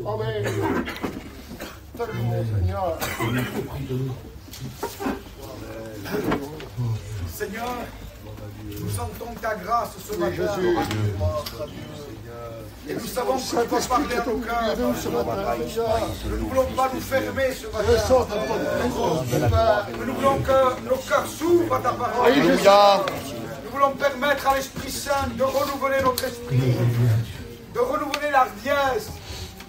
Amen. Tellement, Seigneur. Seigneur, nous sentons ta grâce ce matin. Jésus. Et nous savons que tu vas parler à nos cœurs. Nous ne voulons pas nous fermer ce matin. Nous voulons que nos cœurs s'ouvrent à ta parole. Nous voulons permettre à l'Esprit Saint de renouveler notre esprit, de renouveler la hardiesse,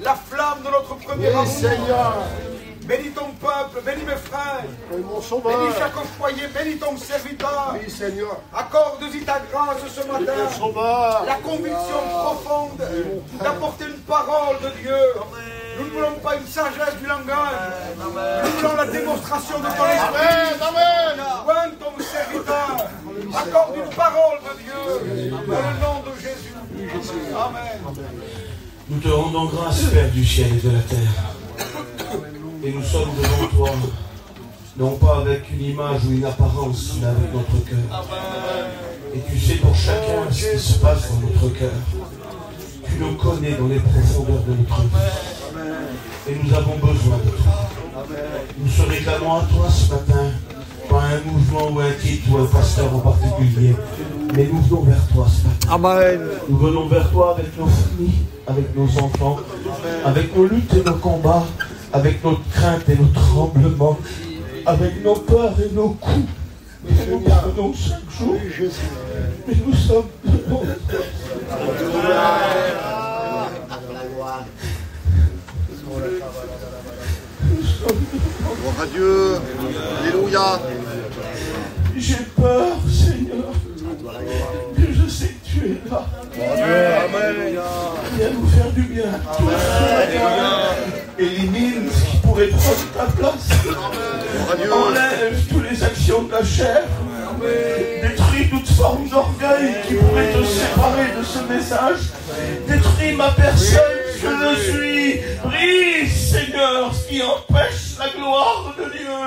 la flamme de notre premier amour. Seigneur. Bénis ton peuple, bénis mes frères, Mon sauveur. bénis chaque foyer, bénis ton serviteur. Oui, Seigneur. Accorde-y ta grâce ce matin, Mon sauveur. la conviction profonde d'apporter une parole de Dieu. Nous ne voulons pas une sagesse du langage, nous voulons la démonstration de ton esprit. Amen. Oigne ton serviteur, accorde une parole de Dieu, dans le nom de Jésus. Amen. Nous te rendons grâce, Père du ciel et de la terre. Et nous sommes devant toi, non pas avec une image ou une apparence, mais avec notre cœur. Et tu sais pour chacun ce qui se passe dans notre cœur. Tu nous connais dans les profondeurs de notre vie. Et nous avons besoin de toi. Nous se réclamons à toi ce matin, pas un mouvement ou un titre ou un pasteur en particulier, mais nous venons vers toi ce matin. Amen. Nous venons vers toi avec nos familles, avec nos enfants, avec nos luttes et nos combats, avec notre crainte et nos tremblements, avec nos peurs et nos coups. Et nous prenons chaque jour. Mais nous sommes devant toi. Gloire à Dieu. Alléluia. J'ai peur, Seigneur. Que je sais que tu es là. Amen. Viens nous faire du bien. Élimine ce qui pourrait prendre ta place. Enlève toutes les actions de la chair. Détruis toute forme d'orgueil qui pourrait te séparer de ce message. Détruis ma personne, je le suis. Brise, Seigneur, ce qui empêche la gloire de Dieu.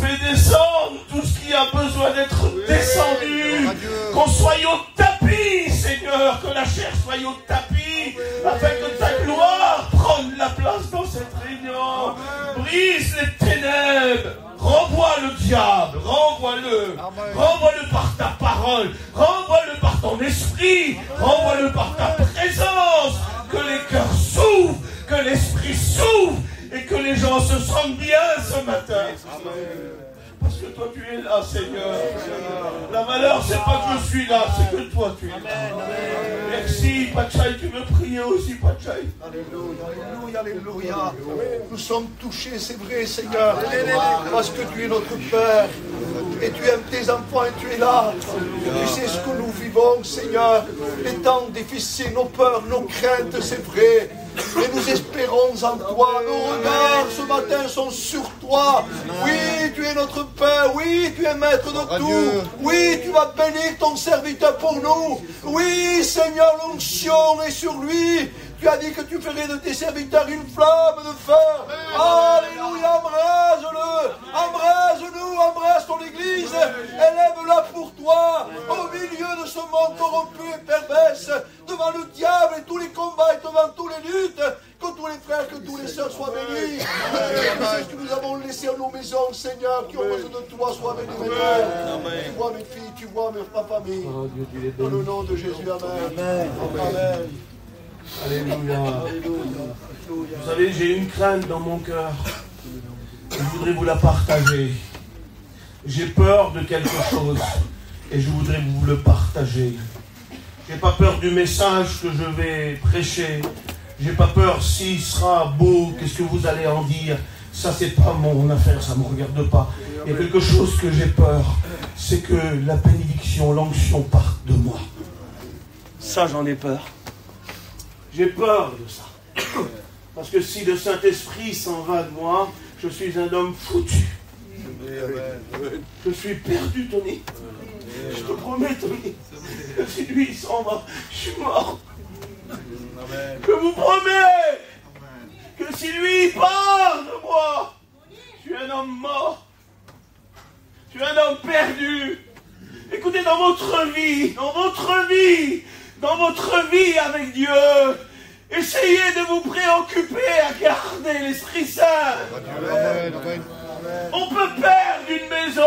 Fais descendre tout ce qui a besoin d'être descendu. Qu'on soit au tapis, Seigneur, que la chair soit au tapis, afin que ta gloire prenne la place dans cette réunion. Brise les ténèbres. Renvoie le diable, renvoie-le. Renvoie-le par ta parole, renvoie-le par ton esprit, renvoie-le par ta présence. Que les cœurs s'ouvrent, que l'esprit s'ouvre et que les gens se sentent bien ce matin. Parce que toi tu es là, Seigneur. La valeur, c'est pas que je suis là, c'est que toi tu es là. Merci, Pachai, tu me priais aussi, Pachai. Alléluia, alléluia. Nous sommes touchés, c'est vrai, Seigneur, parce que tu es notre Père. Et tu aimes tes enfants et tu es là. Tu sais ce que nous vivons, Seigneur. Les temps difficiles, nos peurs, nos craintes, c'est vrai. Et nous espérons en toi. Nos regards ce matin sont sur toi. Oui, tu es notre Père. Oui, tu es maître de tout. Oui, tu vas bénir ton serviteur pour nous. Oui, Seigneur, l'onction est sur lui. Tu as dit que tu ferais de tes serviteurs une flamme de feu. Alléluia, embrase-le. Embrase-nous, embrase ton Église. Élève-la pour toi. Au milieu de ce monde corrompu et perverse. Devant le diable et tous les combats et devant toutes les luttes. Que tous les frères, que tous les sœurs soient bénis. Que ce que nous avons laissé à nos maisons, Seigneur, qui ont besoin de toi, soient bénis maintenant. Tu vois mes filles, tu vois ma famille. Dans le nom de Jésus, Amen. Amen. Alléluia. Vous savez, j'ai une crainte dans mon cœur. Je voudrais vous la partager. J'ai peur de quelque chose et je voudrais vous le partager. J'ai pas peur du message que je vais prêcher. J'ai pas peur s'il sera beau, qu'est-ce que vous allez en dire. Ça, c'est pas mon affaire, ça me regarde pas. Il y a quelque chose que j'ai peur, c'est que la bénédiction, l'onction parte de moi. Ça, j'en ai peur. J'ai peur de ça. Parce que si le Saint-Esprit s'en va de moi, je suis un homme foutu. Je suis perdu, Tony. Je te promets, Tony, que si lui il s'en va, je suis mort. Je vous promets que si lui il part de moi, je suis un homme mort. Je suis un homme perdu. Écoutez, dans votre vie avec Dieu, Essayez de vous préoccuper à garder l'Esprit Saint. On peut perdre une maison,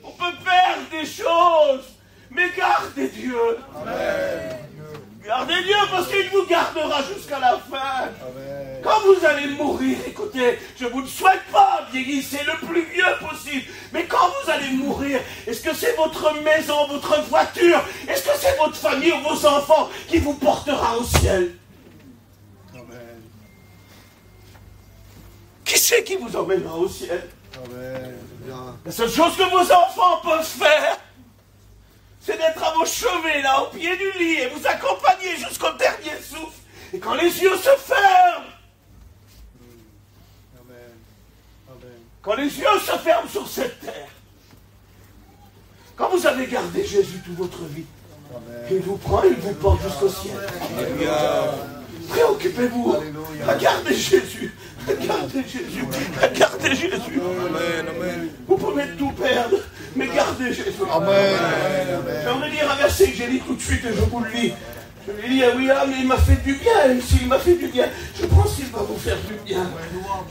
on peut perdre des choses, mais gardez Dieu. Gardez Dieu parce qu'il vous gardera jusqu'à la fin. Quand vous allez mourir, écoutez, je ne vous le souhaite pas, vieillissez le plus vieux possible. Mais quand vous allez mourir, est-ce que c'est votre maison, votre voiture, est-ce que c'est votre famille ou vos enfants qui vous portera au ciel? Qui c'est qui vous emmènera au ciel? La seule chose que vos enfants peuvent faire, c'est d'être à vos chevets, là, au pied du lit, et vous accompagner jusqu'au dernier souffle. Et quand les yeux se ferment, quand les yeux se ferment sur cette terre, quand vous avez gardé Jésus toute votre vie, il vous prend, il vous porte jusqu'au ciel. Préoccupez-vous, regardez Jésus, regardez Jésus, regardez Jésus. Vous pouvez tout perdre, mais gardez Jésus. J'aimerais lire un verset que j'ai lu tout de suite et je vous le lis. Je lui dis, oui, mais il m'a fait du bien, il m'a fait du bien. Je pense qu'il va vous faire du bien.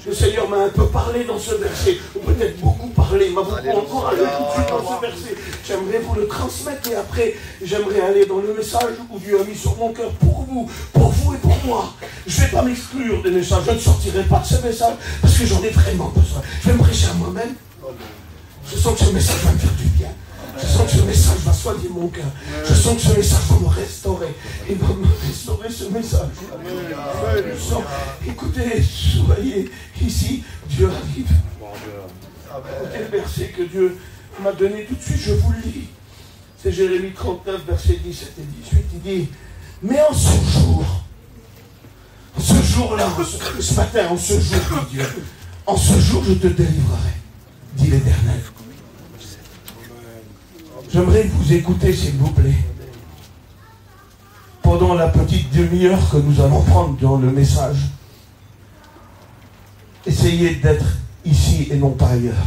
Le Seigneur m'a un peu parlé dans ce verset, ou peut-être beaucoup parlé, il m'a beaucoup encouragé tout de suite dans ce verset. J'aimerais vous le transmettre et après, j'aimerais aller dans le message où Dieu a mis sur mon cœur pour vous et pour moi. Je ne vais pas m'exclure des messages, je ne sortirai pas de ce message parce que j'en ai vraiment besoin. Je vais me prêcher à moi-même. Je sens que ce message va me faire du bien. Je sens que ce message va soigner mon cœur. Je sens que ce message va me restaurer. Il va me restaurer ce message. Je sens, écoutez, soyez ici, Dieu arrive. Écoutez le verset que Dieu m'a donné tout de suite, je vous le lis. C'est Jérémie 39, versets 17 et 18. Il dit, mais en ce jour-là, ce matin, en ce jour, dit Dieu, en ce jour, je te délivrerai, dit l'Éternel. J'aimerais que vous écoutez, s'il vous plaît, pendant la petite demi-heure que nous allons prendre dans le message. Essayez d'être ici et non pas ailleurs.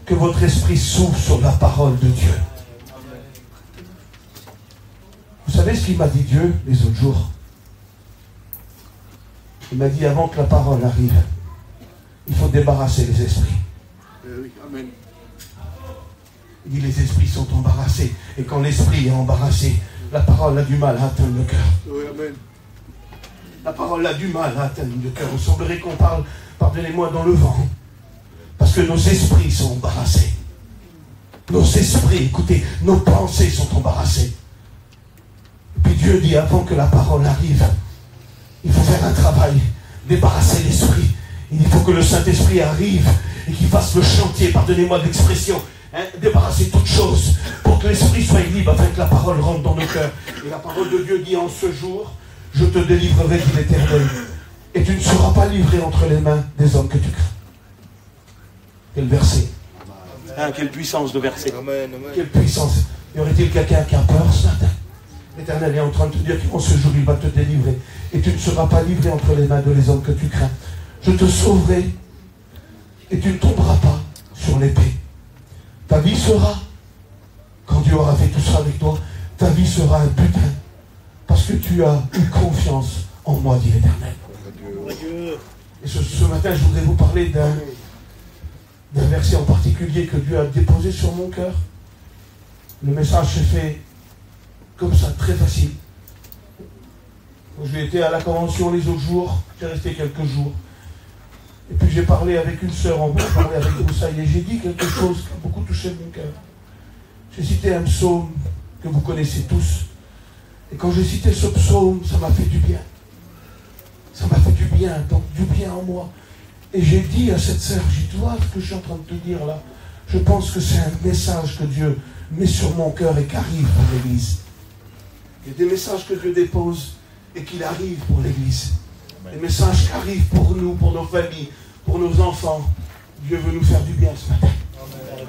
Que votre esprit s'ouvre sur la parole de Dieu. Vous savez ce qu'il m'a dit Dieu les autres jours? Il m'a dit, avant que la parole arrive, il faut débarrasser les esprits. Amen. Il dit, les esprits sont embarrassés. Et quand l'esprit est embarrassé, la parole a du mal à atteindre le cœur. Oui, amen. La parole a du mal à atteindre le cœur. Il semblerait qu'on parle, pardonnez-moi, dans le vent. Parce que nos esprits sont embarrassés. Nos esprits, écoutez, nos pensées sont embarrassées. Et puis Dieu dit, avant que la parole arrive, il faut faire un travail, débarrasser l'esprit. Il faut que le Saint-Esprit arrive et qu'il fasse le chantier, pardonnez-moi de l'expression, débarrasser toutes choses pour que l'esprit soit libre afin que la parole rentre dans nos cœurs. Et la parole de Dieu dit, en ce jour, je te délivrerai, dit l'Éternel, et tu ne seras pas livré entre les mains des hommes que tu crains. Quel verset, quelle puissance de verset. Amen, amen. Quelle puissance. Y aurait-il quelqu'un qui a peur ce matin? L'Éternel est en train de te dire qu'en ce jour, il va te délivrer. Et tu ne seras pas livré entre les mains de les hommes que tu crains. Je te sauverai et tu ne tomberas pas sur l'épée. Ta vie sera, quand Dieu aura fait tout ça avec toi, ta vie sera un butin. Parce que tu as eu confiance en moi, dit l'Éternel. Et ce matin, je voudrais vous parler d'un verset en particulier que Dieu a déposé sur mon cœur. Le message s'est fait comme ça, très facile. J'ai été à la convention les autres jours, j'ai resté quelques jours. Et puis j'ai parlé avec une sœur en bas, j'ai parlé avec Moussaï, et j'ai dit quelque chose qui a beaucoup touché mon cœur. J'ai cité un psaume que vous connaissez tous. Et quand j'ai cité ce psaume, ça m'a fait du bien. Ça m'a fait du bien, donc du bien en moi. Et j'ai dit à cette sœur, j'ai dit, vois ce que je suis en train de te dire là. Je pense que c'est un message que Dieu met sur mon cœur et qui arrive pour l'Église. Il y a des messages que Dieu dépose et qu'il arrive pour l'Église. Des messages qui arrivent pour nous, pour nos familles, pour nos enfants. Dieu veut nous faire du bien ce matin.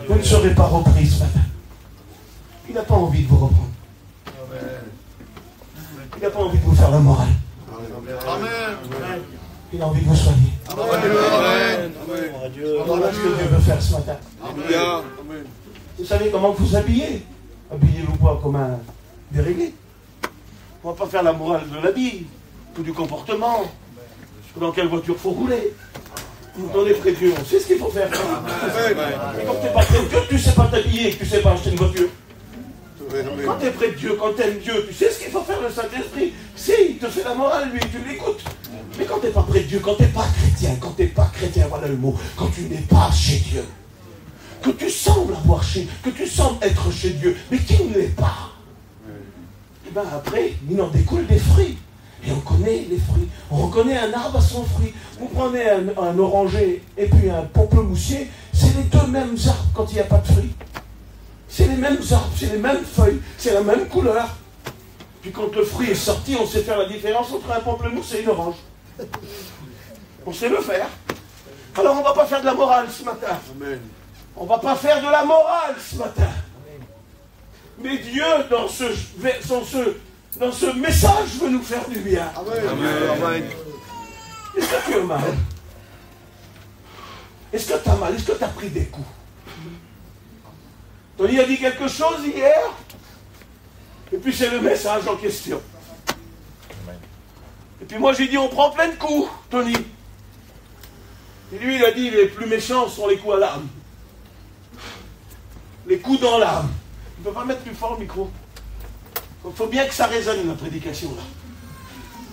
Vous ne serez pas repris ce matin. Il n'a pas envie de vous reprendre. Il n'a pas envie de vous faire la morale. Amen. Il a envie de vous soigner. Amen. Voilà ce que Dieu veut faire ce matin. Amen. Vous savez comment vous habillez? Habillez-vous pas comme un déréglé. On va pas faire la morale de la vie, ou du comportement, ou dans quelle voiture faut rouler. Quand on est près de Dieu, on sait ce qu'il faut faire. Mais quand tu n'es pas près de Dieu, tu ne sais pas t'habiller, tu ne sais pas acheter une voiture. Quand tu es près de Dieu, quand tu aimes Dieu, tu sais ce qu'il faut faire, le Saint-Esprit. Si, il te fait la morale, lui, tu l'écoutes. Mais quand tu n'es pas près de Dieu, quand tu n'es pas chrétien, voilà le mot, quand tu n'es pas chez Dieu, que tu sembles que tu sembles être chez Dieu, mais qui ne l'est pas, et bien après, il en découle des fruits. Et on connaît les fruits. On reconnaît un arbre à son fruit. Vous prenez un oranger et puis un pamplemoussier, c'est les deux mêmes arbres quand il n'y a pas de fruits. C'est les mêmes arbres, c'est les mêmes feuilles, c'est la même couleur. Puis quand le fruit est sorti, on sait faire la différence entre un pamplemousse et une orange. On sait le faire. Alors on ne va pas faire de la morale ce matin. On ne va pas faire de la morale ce matin. Mais Dieu, dans ce message, veut nous faire du bien. Amen. Est-ce que tu as mal? Est-ce que tu as mal? Est-ce que tu as pris des coups? Tony a dit quelque chose hier, et puis c'est le message en question. Et puis moi j'ai dit on prend plein de coups, Tony. Et lui il a dit les plus méchants sont les coups à l'âme. Les coups dans l'âme. Tu ne peux pas mettre plus fort le micro. Il faut bien que ça résonne la prédication là.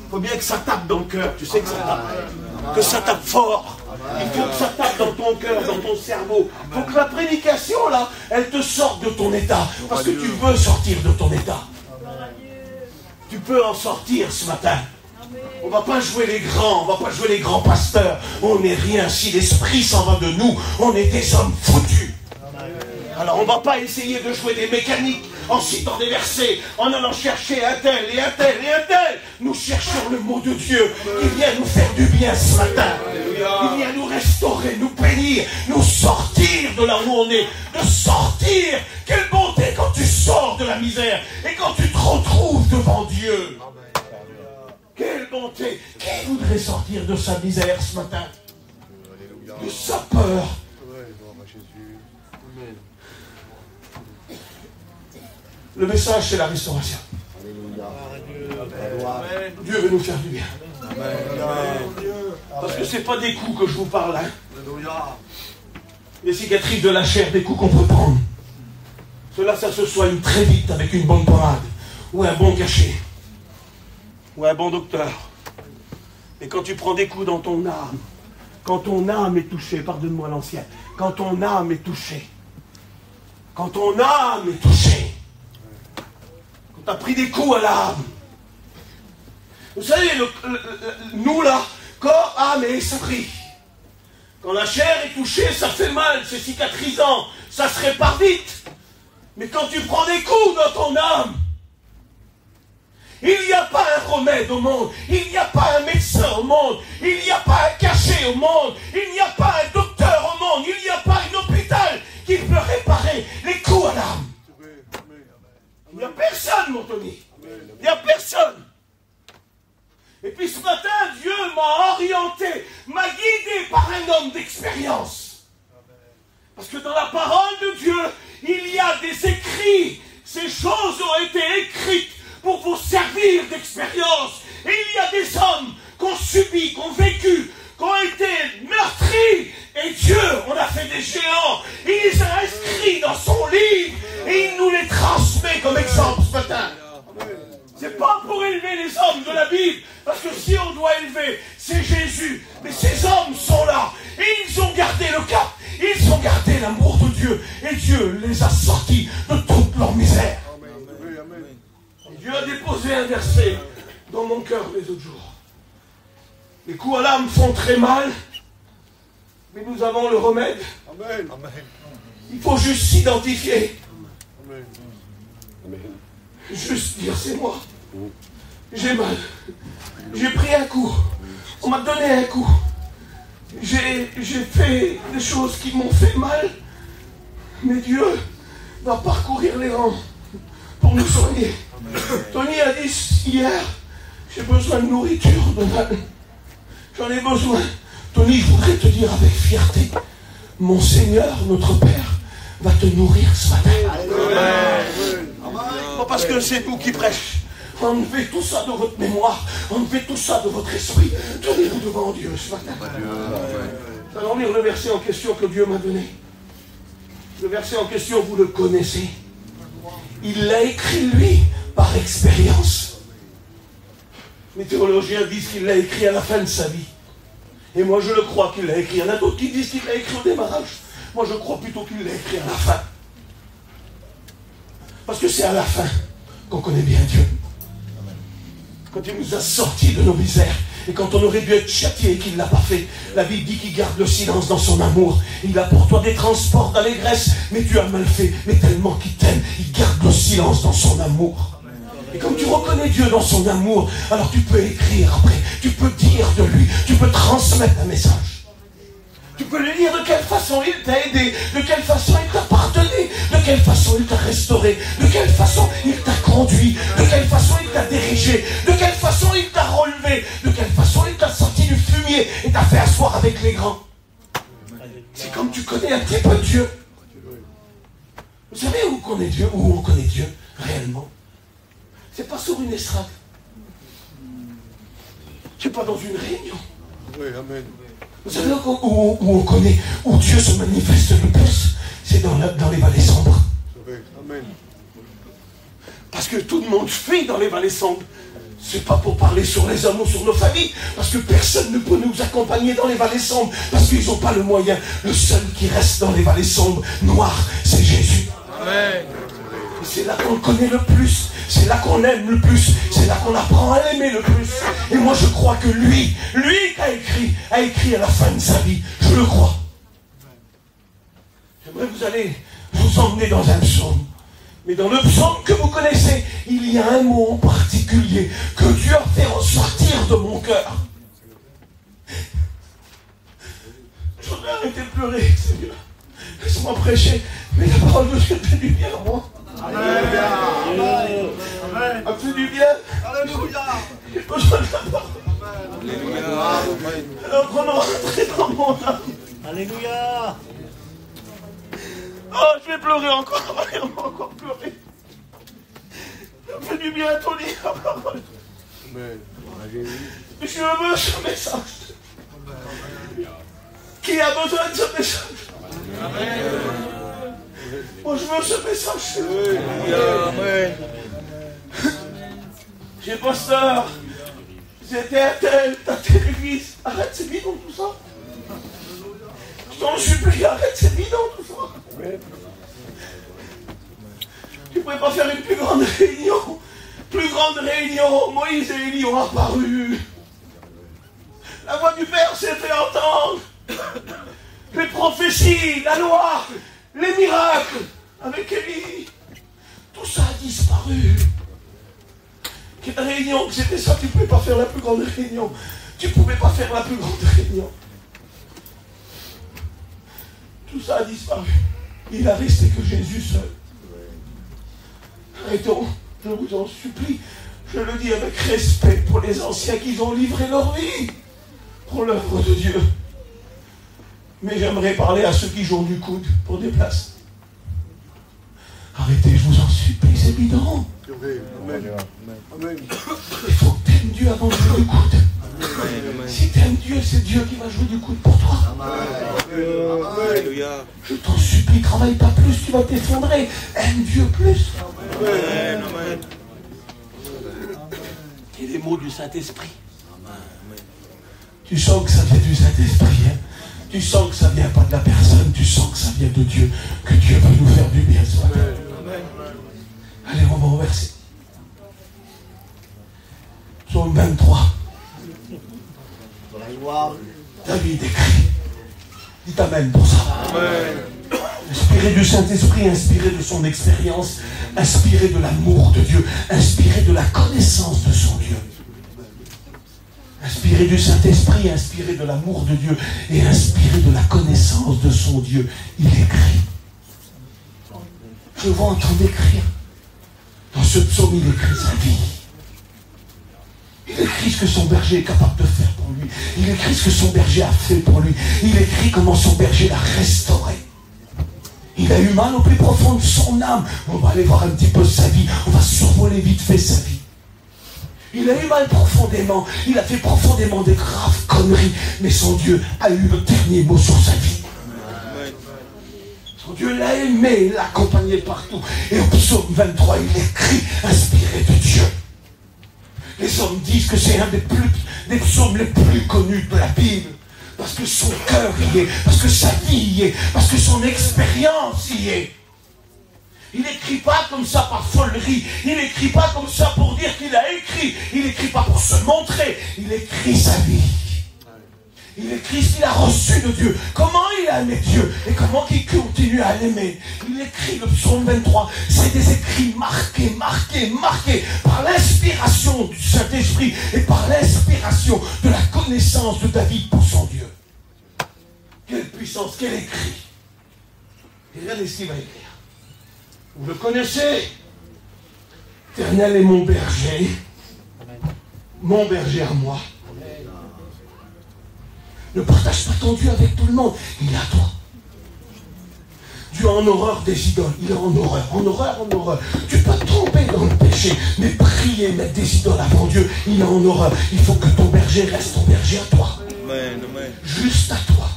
Il faut bien que ça tape dans le cœur. Tu sais que ça tape. Que ça tape fort. Il faut que ça tape dans ton cœur, dans ton cerveau. Il faut que la prédication là, elle te sorte de ton état. Parce que tu veux sortir de ton état. Tu peux en sortir ce matin. On ne va pas jouer les grands, on ne va pas jouer les grands pasteurs. On n'est rien. Si l'esprit s'en va de nous, on est des hommes foutus. Alors on ne va pas essayer de jouer des mécaniques en citant des versets, en allant chercher un tel et un tel et un tel. Nous cherchons le mot de Dieu qui vient nous faire du bien ce matin. Il vient nous restaurer, nous bénir, nous sortir de là où on est. De sortir. Quelle bonté quand tu sors de la misère et quand tu te retrouves devant Dieu. Quelle bonté. Qui voudrait sortir de sa misère ce matin? De sa peur. Le message, c'est la restauration. Dieu veut nous faire du bien. Parce que ce n'est pas des coups que je vous parle. Les cicatrices de la chair, des coups qu'on peut prendre. Cela, ça se soigne très vite avec une bonne pommade. Ou un bon cachet. Ou un bon docteur. Mais quand tu prends des coups dans ton âme, quand ton âme est touchée, pardonne-moi l'ancien, quand ton âme est touchée, quand ton âme est touchée, tu as pris des coups à l'âme. Vous savez, nous là, corps, âme et esprit. Quand la chair est touchée, ça fait mal, c'est cicatrisant, ça se répare vite. Mais quand tu prends des coups dans ton âme, il n'y a pas un remède au monde, il n'y a pas un médecin au monde, il n'y a pas un cachet au monde, il n'y a pas un docteur au monde, il n'y a pas un hôpital qui peut réparer les coups à l'âme. Il n'y a personne, mon Tony. Il n'y a personne. Et puis ce matin, Dieu m'a orienté, m'a guidé par un homme d'expérience. Parce que dans la parole de Dieu, il y a des écrits. Ces choses ont été écrites pour vous servir d'expérience. Et il y a des hommes qui ont subi, qui ont vécu, qui ont été meurtris. Et Dieu, on a fait des géants. Il les a inscrits dans son livre. Et il nous les transmet comme exemple ce matin. C'est pas pour élever les hommes de la Bible. Parce que si on doit élever, c'est Jésus. Mais ces hommes sont là. Et ils ont gardé le cap. Ils ont gardé l'amour de Dieu. Et Dieu les a sortis de toute leur misère. Et Dieu a déposé un verset dans mon cœur les autres jours. Les coups à l'âme font très mal. Mais nous avons le remède. Amen. Il faut juste s'identifier. Juste dire c'est moi. J'ai mal. J'ai pris un coup. On m'a donné un coup. J'ai fait des choses qui m'ont fait mal. Mais Dieu va parcourir les rangs pour nous soigner. Tony a dit hier, j'ai besoin de nourriture, Donald. J'en ai besoin. Tony, je voudrais te dire avec fierté, mon Seigneur, notre Père, va te nourrir ce matin. Amen. Pas parce que c'est nous qui prêchons, Enlevez tout ça de votre mémoire. Enlevez tout ça de votre esprit. Tenez-vous devant Dieu ce matin. Nous allons lire le verset en question que Dieu m'a donné. Le verset en question, vous le connaissez. Il l'a écrit, lui, par expérience. Les théologiens disent qu'il l'a écrit à la fin de sa vie. Et moi, je le crois qu'il l'a écrit. Il y en a d'autres qui disent qu'il l'a écrit au démarrage. Moi, je crois plutôt qu'il l'a écrit à la fin. Parce que c'est à la fin qu'on connaît bien Dieu. Quand il nous a sortis de nos misères, et quand on aurait dû être châtié et qu'il ne l'a pas fait, la Bible dit qu'il garde le silence dans son amour. Il a pour toi des transports d'allégresse, mais tu as mal fait, mais tellement qu'il t'aime, il garde le silence dans son amour. Et comme tu reconnais Dieu dans son amour, alors tu peux écrire après, tu peux dire de lui, tu peux transmettre un message. Tu peux lui dire de quelle façon il t'a aidé, de quelle façon il t'a pardonné, de quelle façon il t'a restauré, de quelle façon il t'a conduit, de quelle façon il t'a dirigé, de quelle façon il t'a relevé, de quelle façon il t'a sorti du fumier et t'a fait asseoir avec les grands. C'est comme tu connais un petit peu Dieu. Vous savez où on connaît Dieu, où on connaît Dieu réellement? C'est pas sur une estrade. C'est pas dans une réunion. Oui, amen. Vous savez où on connaît, où Dieu se manifeste le plus? C'est dans les vallées sombres. Amen. Parce que tout le monde fuit dans les vallées sombres. C'est pas pour parler sur les hommes ou sur nos familles, parce que personne ne peut nous accompagner dans les vallées sombres, parce qu'ils n'ont pas le moyen. Le seul qui reste dans les vallées sombres, noires, c'est Jésus. Amen. Et c'est là qu'on le connaît le plus, c'est là qu'on aime le plus, c'est là qu'on apprend à l'aimer le plus. Et moi je crois que lui qui a écrit à la fin de sa vie, je le crois. J'aimerais que vous allez vous emmener dans un psaume. Mais dans le psaume que vous connaissez, il y a un mot en particulier que Dieu a fait ressortir de mon cœur. Je voudrais arrêter de pleurer, Seigneur. Laisse-moi prêcher, mais la parole de Dieu fait du bien à moi. Amen. A fait du bien. Alléluia. J'ai besoin de la parole. Alléluia. Alors prenons rentrer dans mon âme. Alléluia. Oh, je vais pleurer encore. Allez, on va encore pleurer. Ça fait du bien à ton lit, la parole. Amen. Je veux ce message. Qui a besoin de ce message? Amen. Moi, je veux ce message. Amen. J'ai pasteur. C'était un tel, t'as tel église. Arrête, c'est bidon tout ça. Je t'en supplie, arrête, c'est bidon tout ça. Tu ne pourrais pas faire une plus grande réunion. Plus grande réunion. Moïse et Élie ont apparu. La voix du Père s'est fait entendre. Les prophéties, la loi, les miracles avec Élie. Tout ça a disparu. Quelle réunion que c'était ça, tu ne pouvais pas faire la plus grande réunion. Tu ne pouvais pas faire la plus grande réunion. Tout ça a disparu. Il a resté que Jésus seul. Arrêtons, je vous en supplie. Je le dis avec respect pour les anciens qui ont livré leur vie pour l'œuvre de Dieu. Mais j'aimerais parler à ceux qui jouent du coude pour des places. Arrêtez, je vous en supplie, c'est bidon. Amen. Il faut que tu aimes Dieu avant de jouer du coude. Si tu aimes Dieu, c'est Dieu qui va jouer du coude pour toi. Alléluia. Je t'en supplie, travaille pas plus, tu vas t'effondrer. Aime Dieu plus. Amen. Et les mots du Saint-Esprit. Tu sens que ça vient du Saint-Esprit. Hein? Tu sens que ça vient pas de la personne, tu sens que ça vient de Dieu. Que Dieu veut nous faire du bien ce matin. Allez, on va au verset. Psaume 23. David écrit. Dites Amen pour ça. Amen. Inspiré du Saint-Esprit, inspiré de son expérience, inspiré de l'amour de Dieu, inspiré de la connaissance de son Dieu. Inspiré du Saint-Esprit, inspiré de l'amour de Dieu et inspiré de la connaissance de son Dieu, il écrit. Je vois en train d'écrire. Dans ce psaume, il écrit sa vie. Il écrit ce que son berger est capable de faire pour lui. Il écrit ce que son berger a fait pour lui. Il écrit comment son berger l'a restauré. Il a eu mal au plus profond de son âme. On va aller voir un petit peu sa vie. On va survoler vite fait sa vie. Il a eu mal profondément. Il a fait profondément des graves conneries. Mais son Dieu a eu le dernier mot sur sa vie. Son Dieu l'a aimé, l'a accompagné partout. Et au psaume 23, il écrit, inspiré de Dieu. Les hommes disent que c'est un des psaumes les plus connus de la Bible. Parce que son cœur y est, parce que sa vie y est, parce que son expérience y est. Il n'écrit pas comme ça par folerie. Il n'écrit pas comme ça pour dire qu'il a écrit. Il n'écrit pas pour se montrer. Il écrit sa vie. Il écrit ce qu'il a reçu de Dieu. Comment il a aimé Dieu et comment il continue à l'aimer. Il écrit le psaume 23. C'est des écrits marqués par l'inspiration du Saint-Esprit et par l'inspiration de la connaissance de David pour son Dieu. Quelle puissance, quel écrit. Et regardez ce qu'il va écrire. Vous le connaissez. L'Éternel est mon berger à moi. Ne partage pas ton Dieu avec tout le monde. Il est à toi. Dieu a en horreur des idoles. Il est en horreur. Tu peux tomber dans le péché, mais prier, mettre des idoles avant Dieu, il est en horreur. Il faut que ton berger reste ton berger à toi. Amen. Juste à toi.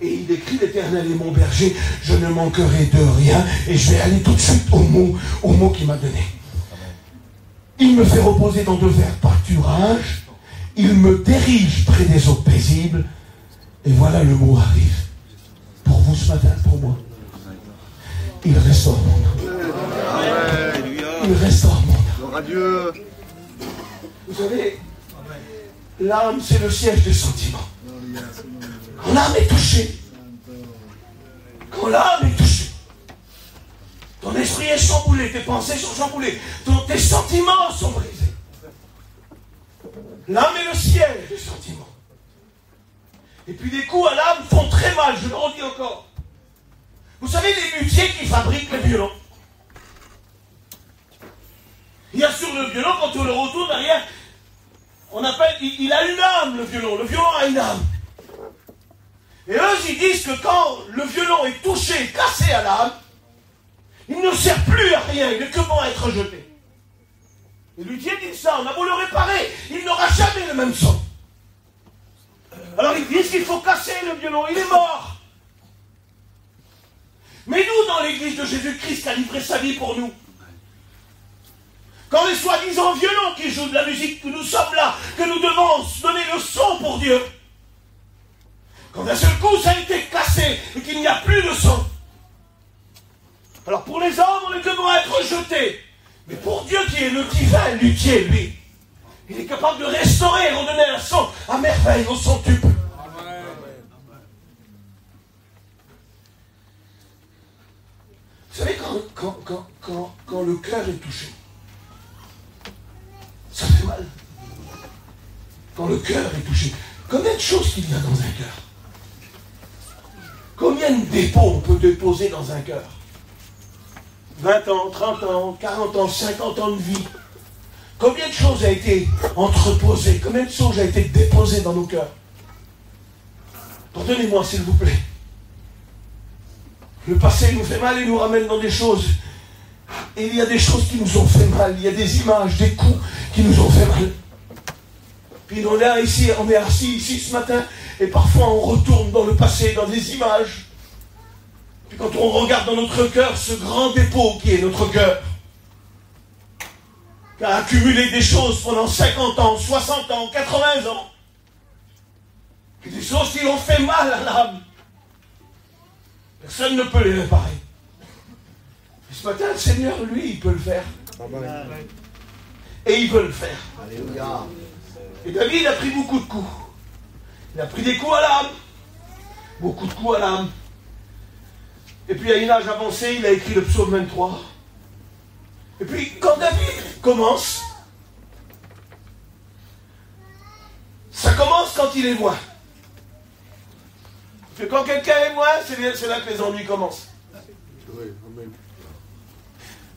Et il écrit, l'Éternel est mon berger, je ne manquerai de rien. Et je vais aller tout de suite au mot qu'il m'a donné. Il me fait reposer dans de verts pâturages. Il me dirige près des eaux paisibles. Et voilà, le mot arrive. Pour vous ce matin, pour moi. Il restaure mon âme. Il restaure mon âme. Vous savez, l'âme, c'est le siège des sentiments. Quand l'âme est touchée, ton esprit est chamboulé, tes pensées sont chamboulées, tes sentiments sont brisés. L'âme est le siège des sentiments. Et puis des coups à l'âme font très mal, je le redis encore. Vous savez, les luthiers qui fabriquent les violons. Il y a sur le violon, quand on le retourne derrière, on appelle, il a une âme, le violon a une âme. Et eux, ils disent que quand le violon est touché, cassé à l'âme, il ne sert plus à rien, il est que bon à être jeté. Les luthiers disent ça, on a beau le réparer, il n'aura jamais le même son. Alors ils disent qu'il faut casser le violon, il est mort. Mais nous, dans l'église de Jésus-Christ qui a livré sa vie pour nous, quand les soi-disant violons qui jouent de la musique, que nous sommes là, que nous devons donner le son pour Dieu, quand d'un seul coup ça a été cassé et qu'il n'y a plus de son, alors pour les hommes, on est devant être jetés. Mais pour Dieu qui est le divin luthier, lui, il est capable de restaurer et redonner un son à merveille au centuple. Vous savez, quand le cœur est touché, ça fait mal. Quand le cœur est touché, combien de choses qu'il y a dans un cœur? Combien de dépôts on peut déposer dans un cœur? 20 ans, 30 ans, 40 ans, 50 ans de vie. Combien de choses a été entreposées? Combien de choses a été déposées dans nos cœurs? Pardonnez-moi, s'il vous plaît. Le passé nous fait mal et nous ramène dans des choses. Et il y a des choses qui nous ont fait mal. Il y a des images, des coups qui nous ont fait mal. Puis on est assis ici ce matin, et parfois on retourne dans le passé, dans des images. Puis quand on regarde dans notre cœur ce grand dépôt qui est notre cœur, qui a accumulé des choses pendant 50 ans, 60 ans, 80 ans, et des choses qui ont fait mal à l'âme, personne ne peut les réparer. Et ce matin, le Seigneur, lui, il peut le faire. Et il veut le faire. Alléluia. Et David a pris beaucoup de coups. Il a pris des coups à l'âme. Beaucoup de coups à l'âme. Et puis à un âge avancé, il a écrit le psaume 23. Et puis quand David commence, ça commence quand il est loin. Parce que quand quelqu'un est loin, c'est là que les ennuis commencent.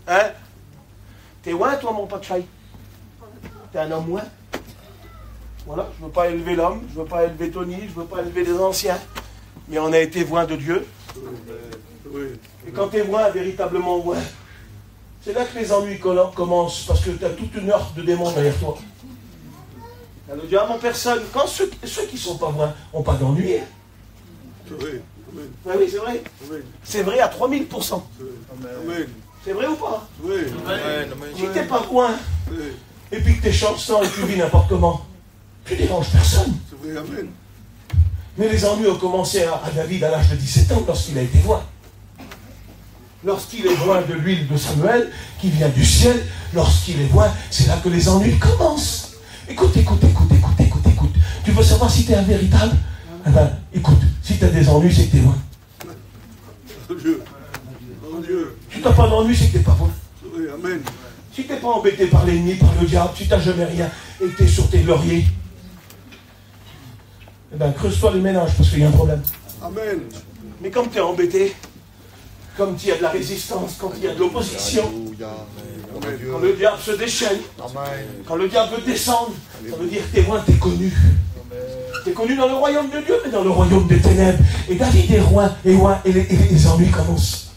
Hein? T'es loin, toi, mon Pachai? T'es un homme loin? Voilà, je ne veux pas élever l'homme, je ne veux pas élever Tony, je ne veux pas élever les anciens. Mais on a été loin de Dieu. Et quand tu es loin, véritablement loin, C'est là que les ennuis commencent, parce que tu as toute une horde de démons derrière toi. Le diable en personne, quand ceux qui ne sont pas loin n'ont pas d'ennui. C'est vrai. Ah oui, c'est vrai. C'est vrai à 3000%. C'est vrai ou pas? Oui. Si tu n'es pas loin, et puis que tu es chancelant et que tu vis n'importe comment, tu déranges personne. C'est vrai, amen. Mais les ennuis ont commencé à David à l'âge de 17 ans, lorsqu'il a été loin. Lorsqu'il est loin de l'huile de Samuel, qui vient du ciel, lorsqu'il est loin, c'est là que les ennuis commencent. Écoute. Tu veux savoir si tu es un véritable? Eh ben, écoute, si tu as des ennuis, c'est que tu es loin. Mon Dieu. Si tu n'as pas d'ennuis, c'est que tu n'es pas loin. Oui, amen. Si tu n'es pas embêté par l'ennemi, par le diable, si tu n'as jamais rien et que tu es sur tes lauriers, eh ben, creuse-toi les ménages parce qu'il y a un problème. Amen. Mais comme tu es embêté, comme il y a de la résistance, quand il y a de l'opposition, quand le diable se déchaîne, quand le diable veut descendre, ça veut dire que t'es loin, t'es connu. T'es connu dans le royaume de Dieu, mais dans le royaume des ténèbres. Et David est loin, et les ennuis commencent.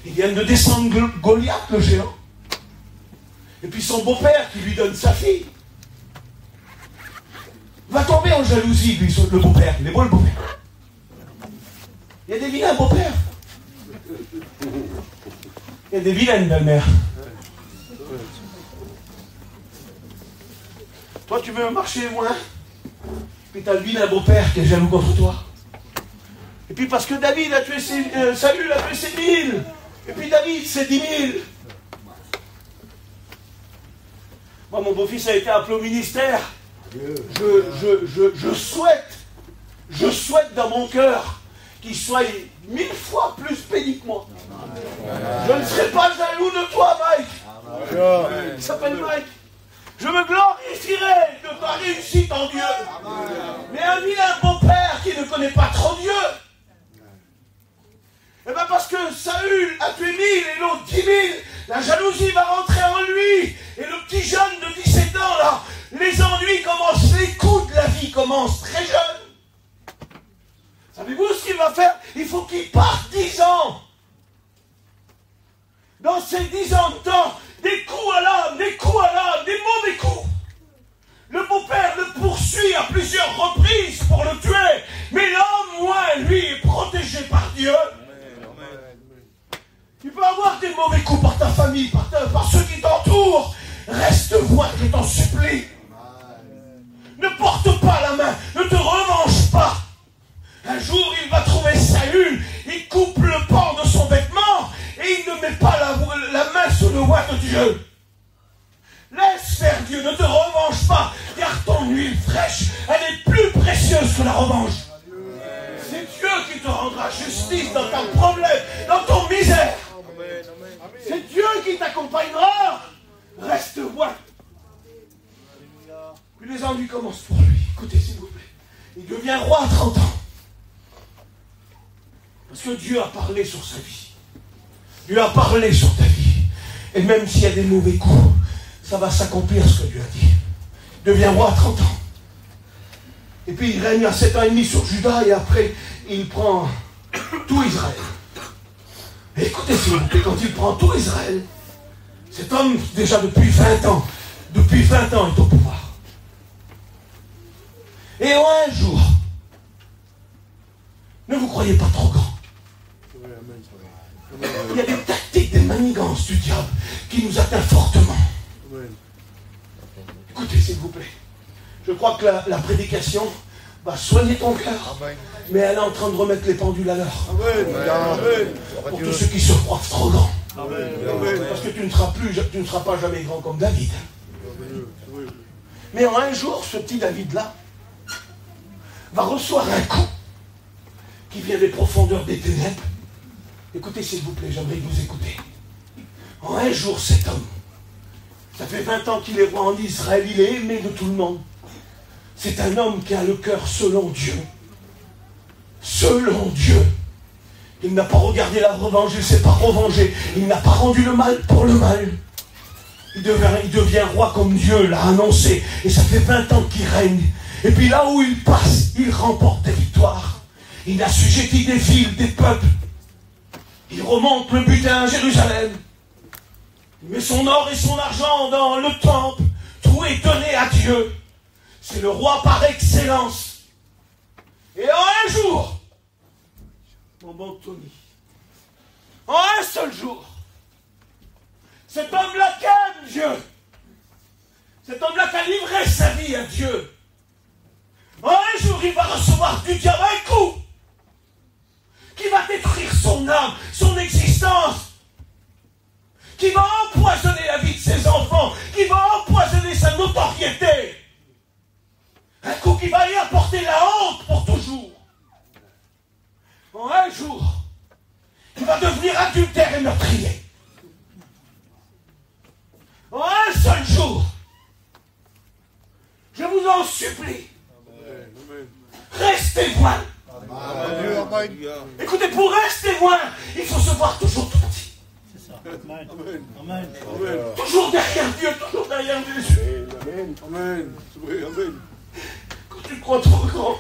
Ils viennent de descendre Goliath, le géant. Et puis son beau-père qui lui donne sa fille va tomber en jalousie, lui, le beau-père. Il est beau, le beau-père. Il y a des vilains beaux-pères. Il y a des vilaines belles-mères. Toi, tu veux marcher loin, puis tu as le vilain beau-père qui est jaloux contre toi. Et puis parce que David a tué Saül a tué ses 1000. Et puis David, c'est 10 000. Moi, mon beau-fils a été appelé au ministère. Je souhaite dans mon cœur qu'il soit 1000 fois plus béni que moi. Je ne serai pas jaloux de toi, Mike. Il s'appelle Mike. Je me glorifierai de ta réussite en Dieu. Mais un vilain beau-père qui ne connaît pas trop Dieu, eh bien parce que Saül a tué 1000 et l'autre 10 000, la jalousie va rentrer en lui. Et le petit jeune de 17 ans, là, les ennuis commencent, les coups de la vie commencent très jeunes. Savez-vous ce qu'il va faire? Il faut qu'il parte 10 ans. Dans ces 10 ans de temps, des coups à l'âme, des mauvais coups. Le beau-père le poursuit à plusieurs reprises pour le tuer. Mais l'homme, moi, lui, est protégé par Dieu. Tu peux avoir des mauvais coups par ta famille, par ceux qui t'entourent. Reste loin, je t'en supplie. Ne porte pas la main, ne te revanche pas. Un jour, il va trouver Saül, il coupe le pan de son vêtement et il ne met pas la main sur le roi de Dieu. Laisse faire Dieu, ne te revanche pas, car ton huile fraîche, elle est plus précieuse que la revanche. C'est Dieu qui te rendra justice dans ton problème, dans ton misère. C'est Dieu qui t'accompagnera. Reste loin. Puis les ennuis commencent pour lui. Écoutez, s'il vous plaît. Il devient roi à 30 ans. Parce que Dieu a parlé sur sa vie. Dieu a parlé sur ta vie. Et même s'il y a des mauvais coups, ça va s'accomplir ce que Dieu a dit. Il devient roi à 30 ans. Et puis il règne à 7 ans et demi sur Juda et après il prend tout Israël. Et écoutez s'il vous plaît, quand il prend tout Israël, cet homme déjà depuis 20 ans est au pouvoir. Et un jour, ne vous croyez pas trop grand. Il y a des tactiques, des manigances du diable qui nous atteignent fortement. Écoutez, s'il vous plaît. Je crois que la prédication va soigner ton cœur. Mais elle est en train de remettre les pendules à l'heure. Pour tous ceux qui se croient trop grands. Parce que tu ne seras pas jamais grand comme David. Mais en un jour, ce petit David-là va recevoir un coup qui vient des profondeurs des ténèbres. Écoutez, s'il vous plaît, j'aimerais que vous écoutez. En un jour, cet homme, ça fait 20 ans qu'il est roi en Israël, il est aimé de tout le monde. C'est un homme qui a le cœur selon Dieu. Selon Dieu. Il n'a pas regardé la revanche, il ne s'est pas revengé. Il n'a pas rendu le mal pour le mal. Il devient roi comme Dieu l'a annoncé. Et ça fait 20 ans qu'il règne. Et puis là où il passe, il remporte des victoires. Il assujettit des villes, des peuples. Il remonte le butin à Jérusalem. Il met son or et son argent dans le temple. Tout est donné à Dieu. C'est le roi par excellence. Et en un jour, mon bon Tony, en un seul jour, cet homme-là qui aime Dieu, cet homme-là qui a livré sa vie à Dieu, en un jour, il va recevoir du diable un coup qui va détruire son âme, son existence, qui va empoisonner la vie de ses enfants, qui va empoisonner sa notoriété. Un coup qui va y apporter la honte pour toujours. En un jour, il va devenir adultère et meurtrier. En un seul jour, je vous en supplie, restez loin. Écoutez, pour rester loin, il faut se voir toujours tout petit. Amen. Amen. Toujours derrière Dieu, toujours derrière Jésus. Amen. Amen. Quand tu te crois trop grand,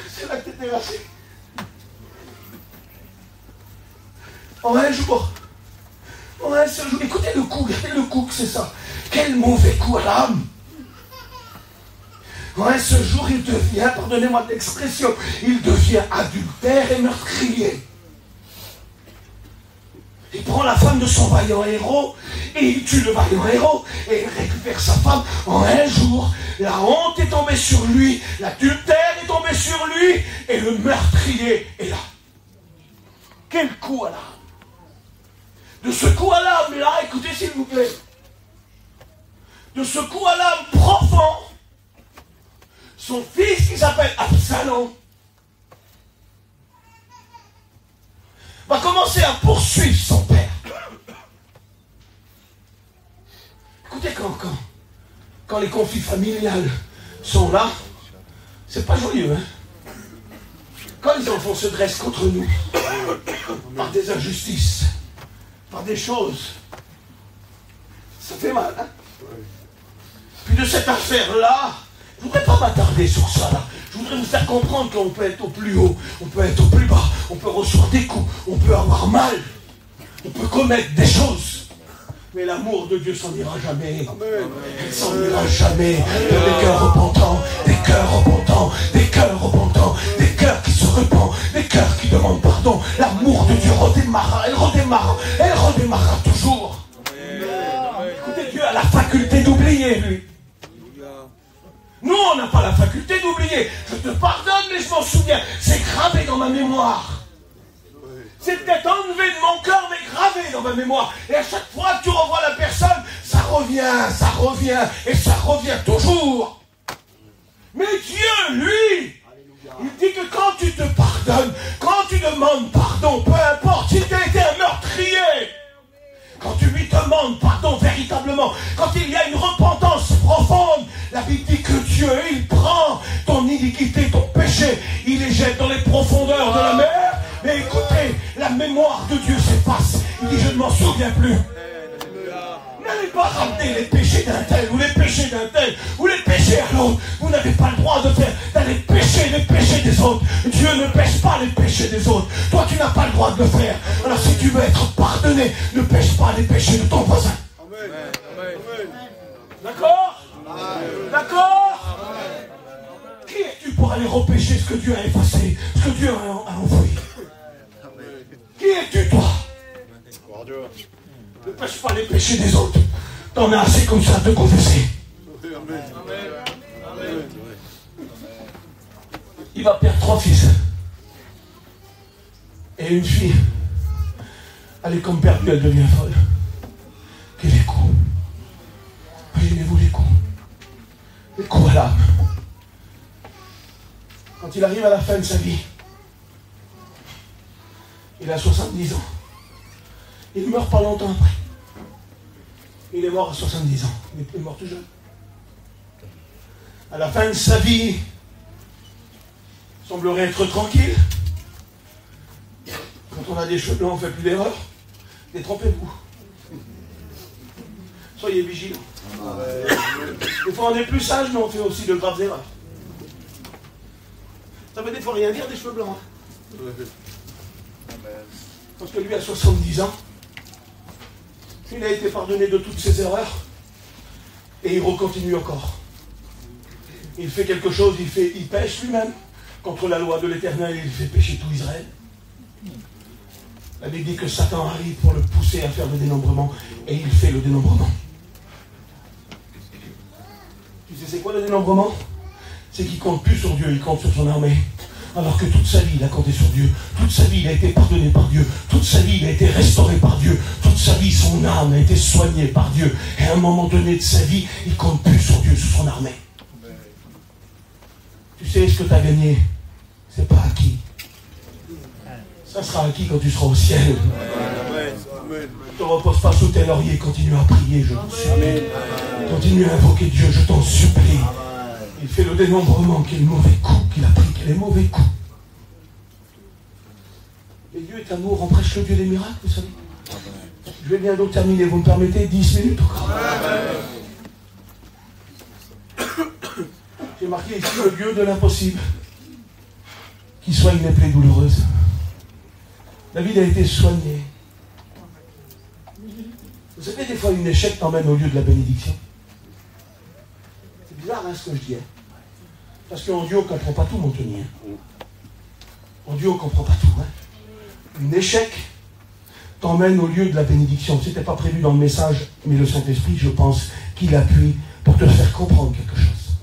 c'est là que tu es terrassé. En un jour, en un seul jour, écoutez le coup, regardez le coup que c'est ça. Quel mauvais coup à l'âme. En un seul jour, il devient, pardonnez-moi l'expression, il devient adultère et meurtrier. Il prend la femme de son vaillant héros et il tue le vaillant héros et il récupère sa femme en un jour. La honte est tombée sur lui, l'adultère est tombé sur lui et le meurtrier est là. Quel coup à l'âme. De ce coup à l'âme là, écoutez s'il vous plaît, de ce coup à l'âme profond, son fils qui s'appelle Absalom va commencer à poursuivre son père. Écoutez, quand les conflits familiales sont là, c'est pas joyeux, hein. Quand les enfants se dressent contre nous, par des injustices, par des choses, ça fait mal, hein. Puis de cette affaire-là, je ne voudrais pas m'attarder sur ça, là. Je voudrais vous faire comprendre qu'on peut être au plus haut, on peut être au plus bas, on peut recevoir des coups, on peut avoir mal, on peut commettre des choses. Mais l'amour de Dieu s'en ira jamais. Il s'en ira jamais. Il y a des cœurs repentants, des cœurs repentants, des cœurs repentants, des cœurs qui se repentent, des cœurs qui demandent pardon. L'amour de Dieu redémarrera, elle redémarrera toujours. Écoutez, Dieu a la faculté d'oublier, lui. Nous, on n'a pas la faculté d'oublier. Je te pardonne, mais je m'en souviens. C'est gravé dans ma mémoire. C'est peut-être enlevé de mon cœur, mais gravé dans ma mémoire. Et à chaque fois que tu revois la personne, ça revient, et ça revient toujours. Mais Dieu, lui, il dit que quand tu te pardonnes, quand tu demandes pardon, peu importe, s'il t'a été un meurtrier, quand tu lui demandes pardon véritablement, quand il y a une repentance profonde, la Bible dit que Dieu, il prend ton iniquité, ton péché, il les jette dans les profondeurs de la mer. Mais écoutez, la mémoire de Dieu s'efface. Il dit, je ne m'en souviens plus. N'allez pas ramener les péchés d'un tel, ou les péchés d'un tel, ou les péchés à l'autre. Vous n'avez pas le droit d'aller pécher les péchés des autres. Dieu ne pêche pas les péchés des autres. Toi, tu n'as pas le droit de le faire. Alors si tu veux être pardonné, ne pêche pas les péchés de ton voisin. D'accord? D'accord? Qui es-tu pour aller repêcher ce que Dieu a effacé, ce que Dieu a envoyé? Qui es-tu, toi? Ne pêche pas les péchés des autres. T'en as assez comme ça de confesser. Il va perdre 3 fils. Et une fille. Elle est comme perdue, elle devient folle. Et les coups. Imaginez-vous les coups. Les coups à l'âme. Quand il arrive à la fin de sa vie, il a 70 ans. Il meurt pas longtemps après. Il est mort à 70 ans. Il est mort tout jeune. À la fin de sa vie, il semblerait être tranquille. Quand on a des cheveux blancs, on ne fait plus d'erreur. Détrompez-vous. Soyez vigilants. Des fois, on est plus sage, mais on fait aussi de graves erreurs. Ça veut des fois rien dire, des cheveux blancs. Hein. Parce que lui a 70 ans. Il a été pardonné de toutes ses erreurs. Et il recontinue encore. Il fait quelque chose, il pêche lui-même contre la loi de l'Éternel, il fait pécher tout Israël. La Bible dit que Satan arrive pour le pousser à faire le dénombrement, et il fait le dénombrement. Tu sais c'est quoi le dénombrement? C'est qu'il ne compte plus sur Dieu, il compte sur son armée. Alors que toute sa vie, il a compté sur Dieu. Toute sa vie, il a été pardonné par Dieu. Toute sa vie, il a été restauré par Dieu. Toute sa vie, son âme a été soignée par Dieu. Et à un moment donné de sa vie, il ne compte plus sur Dieu, sur son armée. Tu sais ce que tu as gagné? C'est pas acquis. Ça sera acquis quand tu seras au ciel. Ne te repose pas sous tes lauriers. Continue à prier, je t'en supplie. Continue à invoquer Dieu, je t'en supplie. Il fait le dénombrement, quel mauvais coup qu'il a pris, quel mauvais coup. Et Dieu est amour, on prêche le Dieu des miracles, vous savez. Je vais bientôt terminer, vous me permettez 10 minutes encore. J'ai marqué ici le Dieu de l'impossible, qui soigne les plaies douloureuses. David a été soigné. Vous savez, des fois, une échec t'emmène au lieu de la bénédiction. C'est bizarre, hein, ce que je dis. Hein? Parce qu'en Dieu, on ne comprend pas tout, mon Tony. Hein? En Dieu, on ne comprend pas tout. Hein? Un échec t'emmène au lieu de la bénédiction. Ce n'était pas prévu dans le message, mais le Saint-Esprit, je pense, qu'il appuie pour te faire comprendre quelque chose.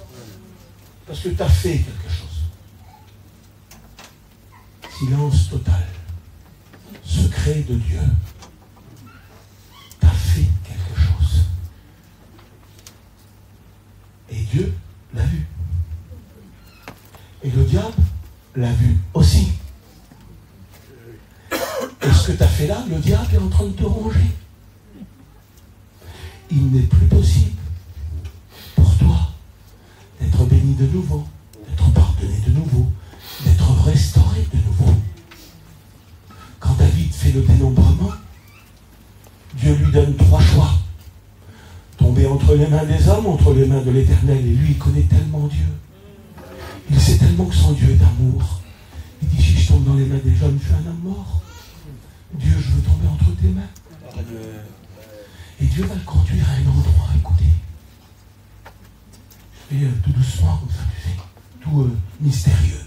Parce que tu as fait quelque chose. Silence total. Secret de Dieu. Tu as fait quelque chose. Et Dieu l'a vu. Et le diable l'a vu aussi. Et ce que tu as fait là, le diable est en train de te ronger. Il n'est plus possible pour toi d'être béni de nouveau, d'être pardonné de nouveau, d'être restauré de nouveau. Quand David fait le dénombrement, Dieu lui donne 3 choix. Tomber entre les mains des hommes, entre les mains de l'Éternel. Et lui, il connaît tellement Dieu. Il sait tellement que son Dieu est d'amour. Il dit, si je tombe dans les mains des hommes, je suis un homme mort. Dieu, je veux tomber entre tes mains. Et Dieu va le conduire à un endroit, écoutez. Je fais tout doucement, comme ça, tu sais, tout mystérieux.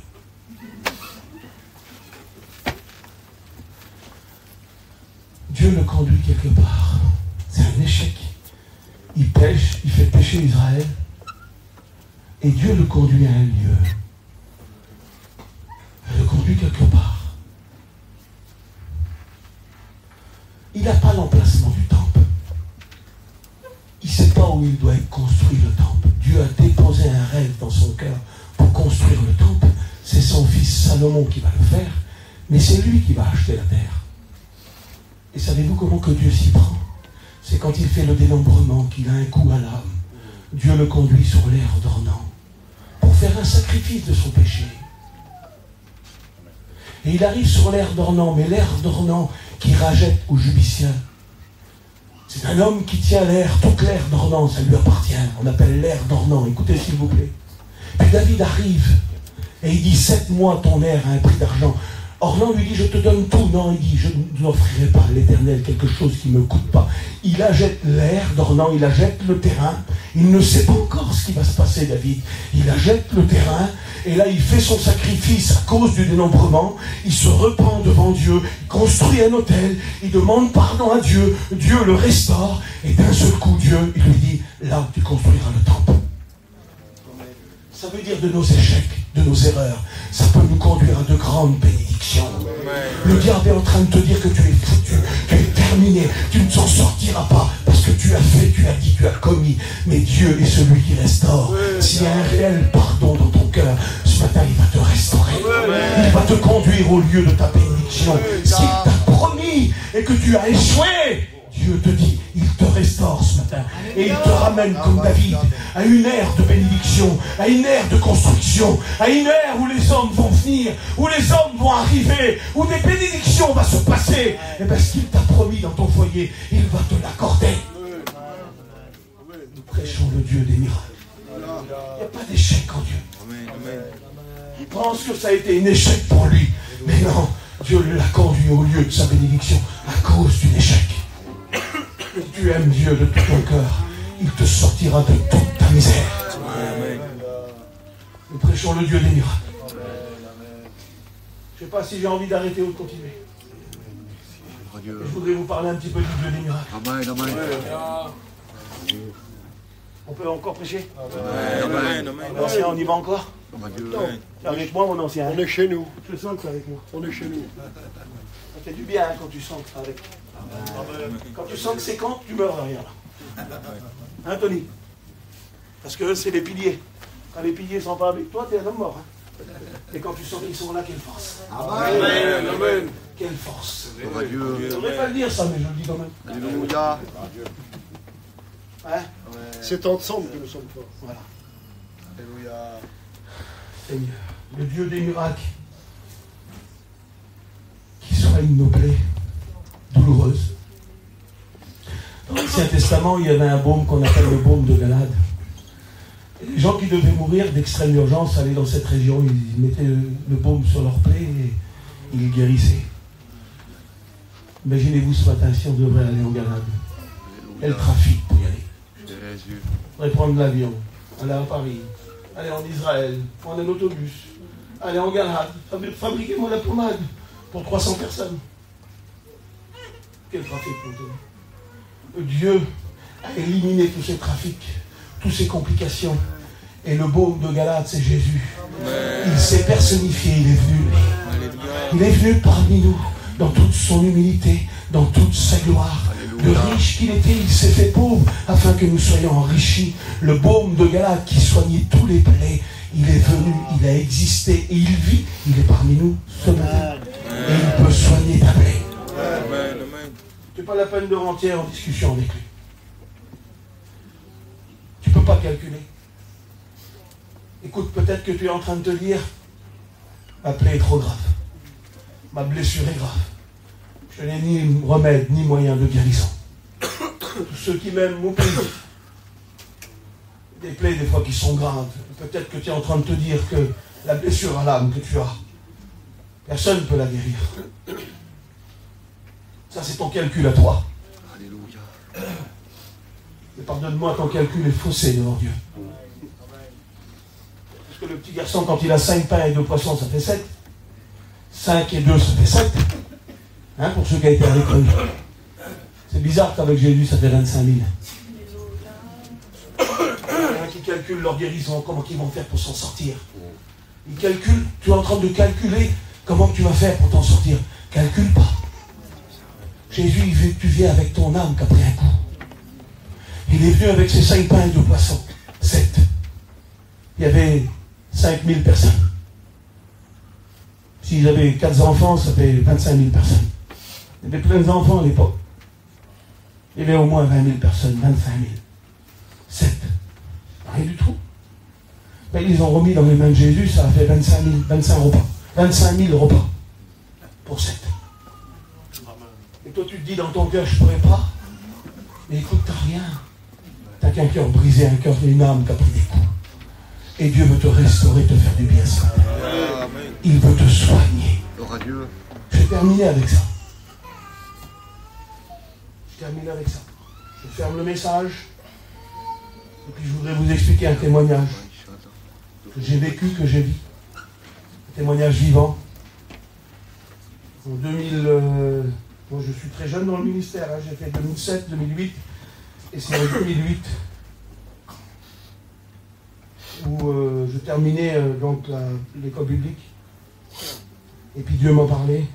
Dieu le conduit quelque part. C'est un échec. Il pêche, il fait pécher Israël. Et Dieu le conduit à un lieu. Il le conduit quelque part. Il n'a pas l'emplacement du temple. Il ne sait pas où il doit être construit le temple. Dieu a déposé un rêve dans son cœur pour construire le temple. C'est son fils Salomon qui va le faire, mais c'est lui qui va acheter la terre. Et savez-vous comment que Dieu s'y prend? C'est quand il fait le dénombrement, qu'il a un coup à l'âme. Dieu le conduit sur l'air dormant pour faire un sacrifice de son péché. Et il arrive sur l'air dormant, mais l'air dormant qui rajette aux Jubiciens. C'est un homme qui tient l'air, toute l'air dormant, ça lui appartient. On appelle l'air dormant, écoutez s'il vous plaît. Puis David arrive et il dit, 7 mois ton air à un prix d'argent. Ornan lui dit, je te donne tout. Non, il dit, je n'offrirai pas à l'Éternel quelque chose qui ne me coûte pas. Il achète l'air d'Ornan, il achète le terrain. Il ne sait pas encore ce qui va se passer, David. Il achète le terrain, et là, il fait son sacrifice à cause du dénombrement. Il se repent devant Dieu, il construit un autel, il demande pardon à Dieu. Dieu le restaure, et d'un seul coup, Dieu, il lui dit, là, tu construiras le temple. Ça veut dire de nos échecs, de nos erreurs. Ça peut nous conduire à de grandes bénédictions. Le diable est en train de te dire que tu es foutu, tu es terminé, tu ne s'en sortiras pas, parce que tu as fait, tu as dit, tu as commis. Mais Dieu est celui qui restaure. S'il y a un réel pardon dans ton cœur, ce matin, il va te restaurer. Il va te conduire au lieu de ta bénédiction. S'il t'a promis et que tu as échoué, Dieu te dit, il te restaure ce matin. Et il te ramène comme David à une ère de bénédiction, à une ère de construction, à une ère où les hommes vont venir, où les hommes vont arriver, où des bénédictions vont se passer. Et parce qu'il t'a promis dans ton foyer, il va te l'accorder. Nous prêchons le Dieu des miracles. Il n'y a pas d'échec en Dieu. Il pense que ça a été un échec pour lui. Mais non, Dieu l'a conduit au lieu de sa bénédiction à cause d'un échec. tu aimes Dieu de tout ton cœur, il te sortira de toute ta misère. Nous prêchons le Dieu des miracles. Je ne sais pas si j'ai envie d'arrêter ou de continuer. Je voudrais vous parler un petit peu du Dieu des miracles. Amen, amen. On peut encore prêcher? Amen. L'ancien, on y va encore? Amen. C'est avec moi, mon ancien. On est chez nous. Je sens que c'est avec moi. On est chez nous. Ça fait du bien quand tu sens que c'est avec toi. Quand tu sens que c'est quand, tu meurs derrière là. Hein, Tony? Parce que c'est les piliers. Quand les piliers ne sont pas avec toi, tu es un homme mort. Hein. Et quand tu sens qu'ils sont là, quelle force. Amen. Amen. Quelle force. Je Dieu. ne devrais pas le dire ça, mais je le dis quand même. Alléluia. Hein? C'est ensemble que nous sommes forts. Voilà. Alléluia. Seigneur, le Dieu des miracles, qui soigne nos plaies douloureuses. Dans l'Ancien Testament, il y avait un baume qu'on appelle le baume de Galade. Et les gens qui devaient mourir d'extrême urgence allaient dans cette région, ils mettaient le baume sur leurs plaies et ils guérissaient. Imaginez-vous ce matin si on devrait aller en Galade. Quel trafic pour y aller. Jésus. On pourrait prendre l'avion, aller à Paris, aller en Israël, prendre un autobus, aller en Galade, fabriquer-moi la pommade pour 300 personnes. Quel trafic pour toi. Dieu a éliminé tous ces trafics, toutes ces complications. Et le baume de Galade, c'est Jésus. Il s'est personnifié, il est venu. Il est venu parmi nous, dans toute son humilité, dans toute sa gloire. Le riche qu'il était, il s'est fait pauvre afin que nous soyons enrichis. Le baume de Galade qui soignait tous les plaies, il est venu, il a existé et il vit. Il est parmi nous ce matin. Et il peut soigner ta plaie. Tu n'as pas la peine de rentrer en discussion avec lui. Tu ne peux pas calculer. Écoute, peut-être que tu es en train de te dire, ma plaie est trop grave. Ma blessure est grave. Je n'ai ni remède, ni moyen de guérison. Tous ceux qui m'aiment m'oublient. Des plaies, des fois, qui sont graves. Peut-être que tu es en train de te dire que la blessure à l'âme que tu as, personne ne peut la guérir. Ça, c'est ton calcul à toi. Alléluia. Mais pardonne-moi, ton calcul est faussé devant Dieu. Parce que le petit garçon, quand il a 5 pains et 2 poissons, ça fait 7. 5 et 2, ça fait 7. Hein, pour ceux qui ont été à l'école. C'est bizarre qu'avec Jésus, ça fait 25 000. Il y en a qui calculent leur guérison, comment ils vont faire pour s'en sortir. Ils calculent, tu es en train de calculer comment tu vas faire pour t'en sortir. Calcule pas. Jésus, tu viens avec ton âme qu'après un coup. Il est venu avec ses 5 pains et 2 poissons. 7. Il y avait 5000 personnes. S'ils avaient 4 enfants, ça fait 25 000 personnes. Il y avait plein d'enfants à l'époque. Il y avait au moins 20 000 personnes, 25 000. 7. Rien du tout. Ben, ils les ont remis dans les mains de Jésus, ça a fait 25 repas. 25 000 repas. Pour 7. Et toi, tu te dis dans ton cœur, je ne pourrais pas. Mais écoute, tu n'as rien. Tu n'as qu'un cœur brisé, un cœur d'une âme qui a pris des coups. Et Dieu veut te restaurer, te faire du bien ce matin. Il veut te soigner. Je vais terminer avec ça. Je ferme le message. Et puis je voudrais vous expliquer un témoignage que j'ai vécu, que j'ai vu. Un témoignage vivant. En 2000, moi je suis très jeune dans le ministère. Hein, j'ai fait 2007, 2008. Et c'est en 2008 où je terminais donc l'école biblique. Et puis Dieu m'a parlé.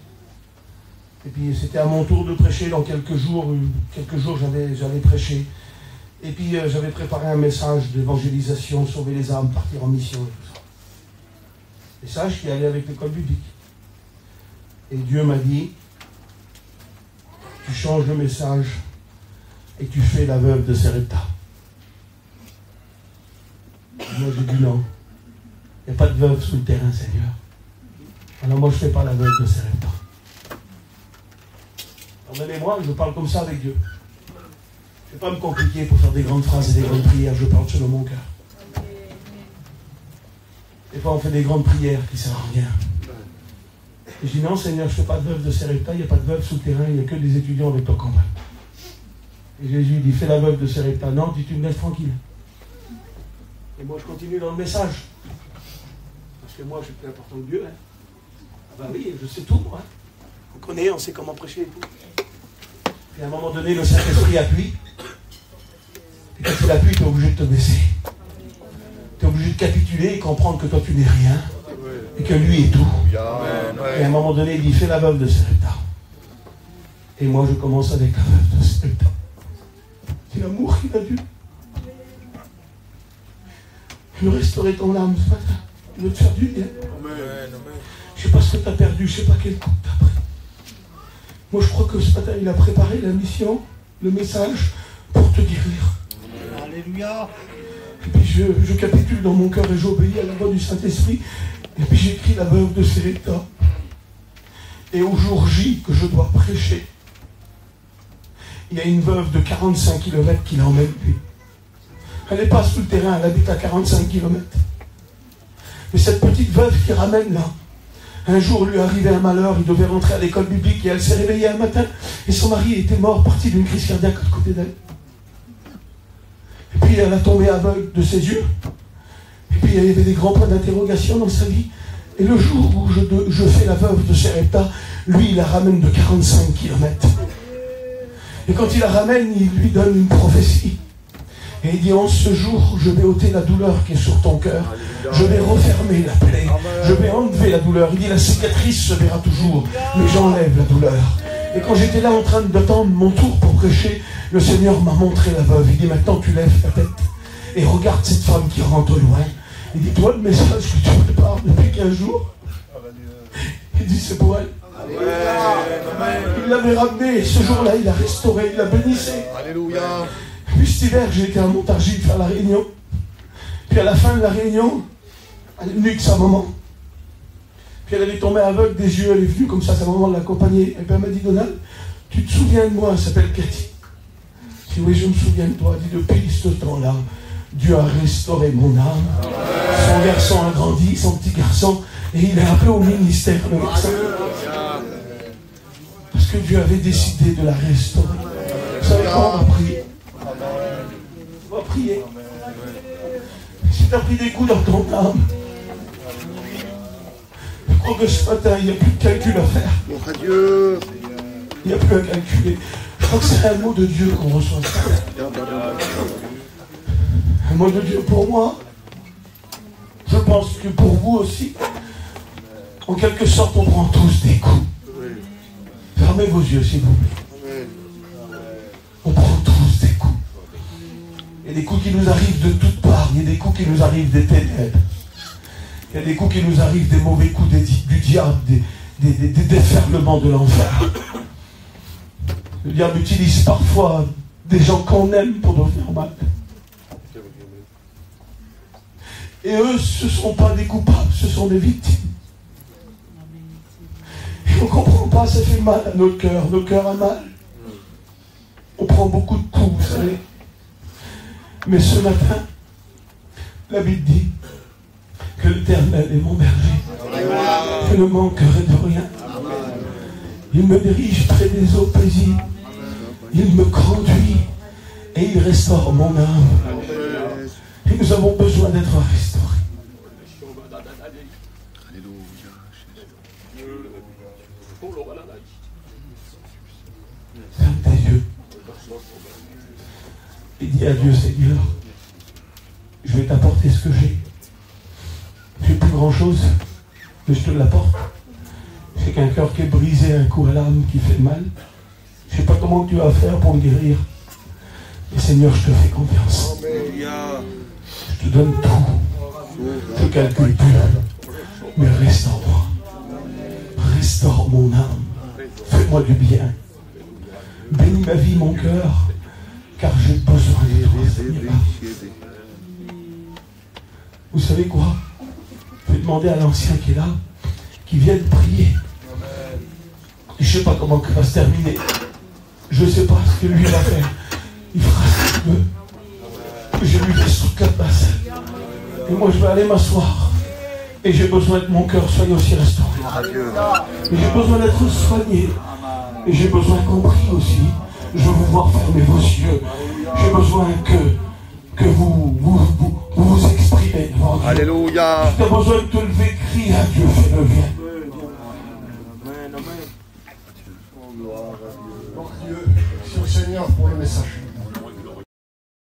Et puis c'était à mon tour de prêcher dans quelques jours. J'avais prêché. Et puis j'avais préparé un message d'évangélisation, sauver les âmes, partir en mission et tout ça. Message qui allait avec l'école biblique. Et Dieu m'a dit, tu changes le message et tu fais la veuve de Sarepta. Moi j'ai dit non. Il n'y a pas de veuve sous le terrain, Seigneur. Alors moi je ne fais pas la veuve de Sarepta. Pardonnez-moi, je parle comme ça avec Dieu. Je ne vais pas me compliquer pour faire des grandes phrases et des grandes prières, je parle selon mon cœur. Des fois on fait des grandes prières qui ne servent à rien. Et je dis non Seigneur, je ne fais pas de veuve de Sarepta, il n'y a pas de veuve sous le terrain, il n'y a que des étudiants avec ton combat. Et Jésus dit, fais la veuve de Sarepta. Non, dis, tu me laisses tranquille. Et moi, je continue dans le message. Parce que moi, je suis plus important que Dieu. Hein. Ah bah oui, je sais tout, moi. On connaît, on sait comment prêcher et tout. Et à un moment donné, le Saint-Esprit appuie. Et quand il appuie, tu es obligé de te baisser. Tu es obligé de capituler et comprendre que toi, tu n'es rien. Et que lui est tout. Et à un moment donné, il dit, fais la veuve de Sarepta. Et moi, je commence avec la veuve de Sarepta. C'est l'amour qu'il a dû. Je veux restaurer ton âme ce matin. Je veux te faire du bien. Je ne sais pas ce que tu as perdu, je ne sais pas quel coup tu as pris. Moi, je crois que ce matin, il a préparé la mission, le message, pour te guérir. Alléluia. Et puis, je capitule dans mon cœur et j'obéis à la voix du Saint-Esprit. Et puis, j'écris la veuve de Sarepta. Et au jour J que je dois prêcher, il y a une veuve de 45 km qui l'emmène, lui. Elle n'est pas sous le terrain, elle habite à 45 km. Mais cette petite veuve qui ramène là, un jour lui arrivait un malheur, il devait rentrer à l'école biblique et elle s'est réveillée un matin et son mari était mort, parti d'une crise cardiaque à côté d'elle. Et puis elle a tombé aveugle de ses yeux. Et puis il y avait des grands points d'interrogation dans sa vie. Et le jour où je fais la veuve de Sarepta, lui il la ramène de 45 km. Et quand il la ramène, il lui donne une prophétie. Et il dit, en ce jour, je vais ôter la douleur qui est sur ton cœur. Je vais refermer la plaie. Je vais enlever la douleur. Il dit, la cicatrice se verra toujours, mais j'enlève la douleur. Et quand j'étais là en train d'attendre mon tour pour prêcher, le Seigneur m'a montré la veuve. Il dit, maintenant tu lèves ta tête et regarde cette femme qui rentre loin. Il dit, toi le message que tu prépares depuis 15 jours, il dit, c'est pour elle. Il l'avait ramené et ce jour-là, il l'a restauré, il l'a bénissé. Alléluia. Puis cet hiver, j'ai été à Montargis faire la réunion. Puis à la fin de la réunion, elle est venue avec sa maman. Puis elle avait tombé aveugle des yeux, elle est venue comme ça, sa maman l'accompagnait. Et puis elle m'a dit, Donald, tu te souviens de moi? Elle s'appelle Cathy. Je dis, oui, je me souviens de toi. Elle dit, depuis ce temps-là, Dieu a restauré mon âme. Son garçon a grandi, son petit garçon, et il est appelé au ministère de médecin. Parce que Dieu avait décidé de la restaurer. Vous savez quoi, on va prier? On va prier. Si tu as pris des coups dans ton âme, je crois que ce matin, il n'y a plus de calcul à faire. Il n'y a plus à calculer. Je crois que c'est un mot de Dieu qu'on reçoit. Un mot de Dieu pour moi. Je pense que pour vous aussi. En quelque sorte, on prend tous des coups. Fermez vos yeux, s'il vous plaît. On prend tous des coups. Il y a des coups qui nous arrivent de toutes parts. Il y a des coups qui nous arrivent des ténèbres. Il y a des coups qui nous arrivent des mauvais coups du diable, des déferlements de l'enfer. Le diable utilise parfois des gens qu'on aime pour nous faire mal. Et eux, ce ne sont pas des coupables, ce sont des victimes. Et on ne comprend pas, ça fait mal à notre cœur a mal. On prend beaucoup de coups, vous savez. Mais ce matin, la Bible dit que l'Éternel est mon berger. Je ne manquerai de rien. Il me dirige près des eaux paisibles. Il me conduit et il restaure mon âme. Et nous avons besoin d'être restaurés. Ferme tes yeux. Et dis à Dieu, Seigneur, je vais t'apporter ce que j'ai. Je n'ai plus grand chose, mais je te l'apporte. C'est qu'un cœur qui est brisé, un coup à l'âme qui fait mal. Je ne sais pas comment tu vas faire pour me guérir. Mais Seigneur, je te fais confiance. Je te donne tout. Je ne calcule plus. Mais restaure-moi. Restaure mon âme. Fais-moi du bien. Bénis ma vie, mon cœur. Car j'ai besoin de toi, Seigneur. Vous savez quoi? Je vais demander à l'ancien qui est là, qui vienne prier. Je ne sais pas comment ça va se terminer. Je ne sais pas ce que lui va faire. Il fera ce qu'il veut. Je lui laisse toute la place. Et moi, je vais aller m'asseoir. Et j'ai besoin que mon cœur soit aussi restauré. Et j'ai besoin d'être soigné. Et j'ai besoin qu'on prie aussi Je veux vous voir fermer vos yeux. J'ai besoin que vous vous exprimez devant Dieu. Alléluia. J'ai besoin de te lever, crie à Dieu, fais-le bien. Dieu, merci au Seigneur pour le message.